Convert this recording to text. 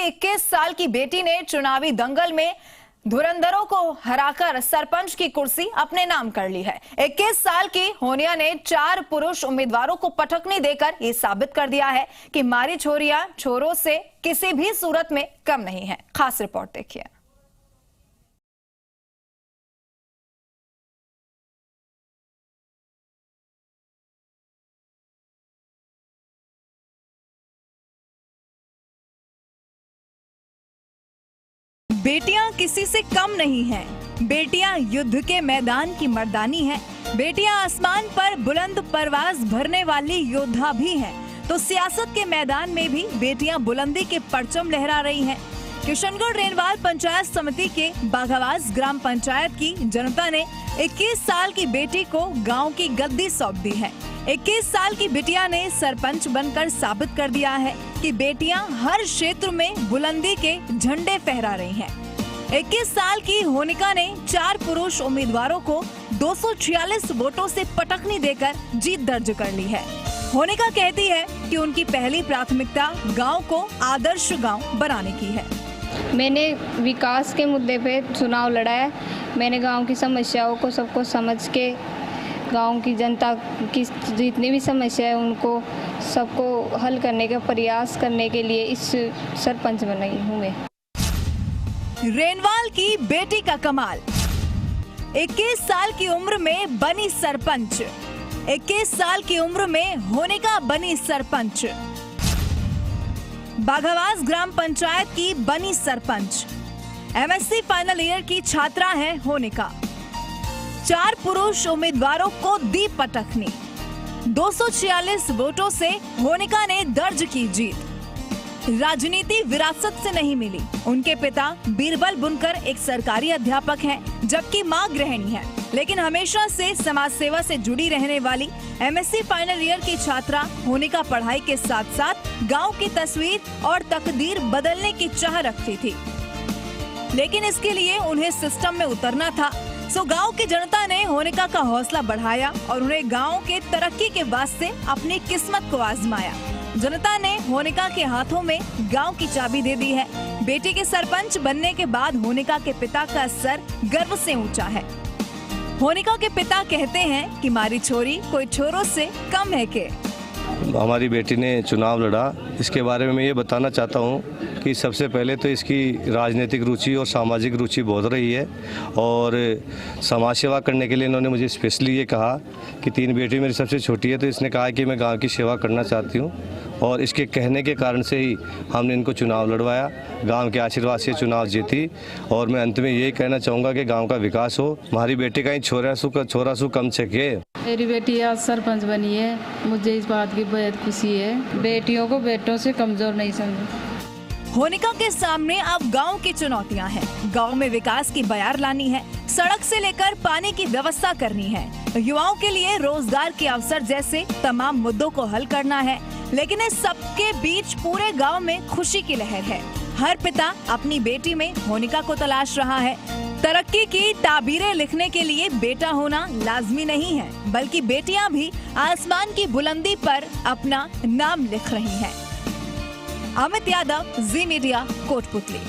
की 21 साल की बेटी ने चुनावी दंगल में धुरंधरों को हराकर सरपंच की कुर्सी अपने नाम कर ली है। 21 साल की होनिया ने 4 पुरुष उम्मीदवारों को पटकनी देकर ये साबित कर दिया है कि मारी छोरियां छोरों से किसी भी सूरत में कम नहीं है। खास रिपोर्ट देखिए। बेटियां किसी से कम नहीं हैं। बेटियां युद्ध के मैदान की मर्दानी हैं। बेटियां आसमान पर बुलंद परवाज भरने वाली योद्धा भी हैं। तो सियासत के मैदान में भी बेटियां बुलंदी के परचम लहरा रही हैं। किशनगढ़ रेनवाल पंचायत समिति के बाघावास ग्राम पंचायत की जनता ने 21 साल की बेटी को गांव की गद्दी सौंप दी है। 21 साल की बिटिया ने सरपंच बनकर साबित कर दिया है कि बेटियां हर क्षेत्र में बुलंदी के झंडे फहरा रही हैं। 21 साल की होनिका ने 4 पुरुष उम्मीदवारों को 246 वोटों से पटकनी देकर जीत दर्ज कर ली है। होनिका कहती है कि उनकी पहली प्राथमिकता गांव को आदर्श गांव बनाने की है। मैंने विकास के मुद्दे पे चुनाव लड़ा है। मैंने गांव की समस्याओं को सबको समझ के गांव की जनता की जितनी भी समस्या है उनको सबको हल करने का प्रयास करने के लिए इस सरपंच बनाई हूँ मैं। रेनवाल की बेटी का कमाल। 21 साल की उम्र में बनी सरपंच। 21 साल की उम्र में होनिका बनी सरपंच। बाघावास ग्राम पंचायत की बनी सरपंच। एमएससी फाइनल ईयर की छात्रा है होनिका। 4 पुरुष उम्मीदवारों को दी पटकनी। 246 वोटों से होनिका ने दर्ज की जीत। राजनीति विरासत से नहीं मिली। उनके पिता बीरबल बुनकर एक सरकारी अध्यापक हैं, जबकि मां गृहिणी है। लेकिन हमेशा से समाज सेवा से जुड़ी रहने वाली एमएससी फाइनल ईयर की छात्रा होनिका पढ़ाई के साथ साथ गांव की तस्वीर और तकदीर बदलने की चाह रखती थी। लेकिन इसके लिए उन्हें सिस्टम में उतरना था। सो गांव की जनता ने होनिका का हौसला बढ़ाया और उन्हें गांव के तरक्की के वास्ते अपनी किस्मत को आजमाया। जनता ने होनिका के हाथों में गांव की चाबी दे दी है। बेटी के सरपंच बनने के बाद होनिका के पिता का सर गर्व से ऊंचा है। होनिका के पिता कहते हैं कि मारी छोरी कोई छोरों से कम है के। हमारी बेटी ने चुनाव लड़ा, इसके बारे में मैं ये बताना चाहता हूँ कि सबसे पहले तो इसकी राजनीतिक रुचि और सामाजिक रुचि बहुत रही है और समाज सेवा करने के लिए इन्होंने मुझे स्पेशली ये कहा कि 3 बेटी मेरी सबसे छोटी है, तो इसने कहा कि मैं गांव की सेवा करना चाहती हूँ और इसके कहने के कारण से ही हमने इनको चुनाव लड़वाया। गांव के आशीर्वाद से चुनाव जीती और मैं अंत में यही कहना चाहूँगा कि गाँव का विकास हो। हमारी बेटी का ही छोरा सु कम छके। मेरी बेटी आज सरपंच बनी है, मुझे इस बात की बहुत खुशी है। बेटियों को बेटों से कमजोर नहीं समझो। होनिका के सामने अब गांव की चुनौतियां हैं। गांव में विकास की बयार लानी है, सड़क से लेकर पानी की व्यवस्था करनी है, युवाओं के लिए रोजगार के अवसर जैसे तमाम मुद्दों को हल करना है। लेकिन इस सबके बीच पूरे गांव में खुशी की लहर है। हर पिता अपनी बेटी में होनिका को तलाश रहा है। तरक्की की ताबीरें लिखने के लिए बेटा होना लाजमी नहीं है, बल्कि बेटियां भी आसमान की बुलंदी पर अपना नाम लिख रही हैं। अमित यादव, जी मीडिया, कोटपुतली।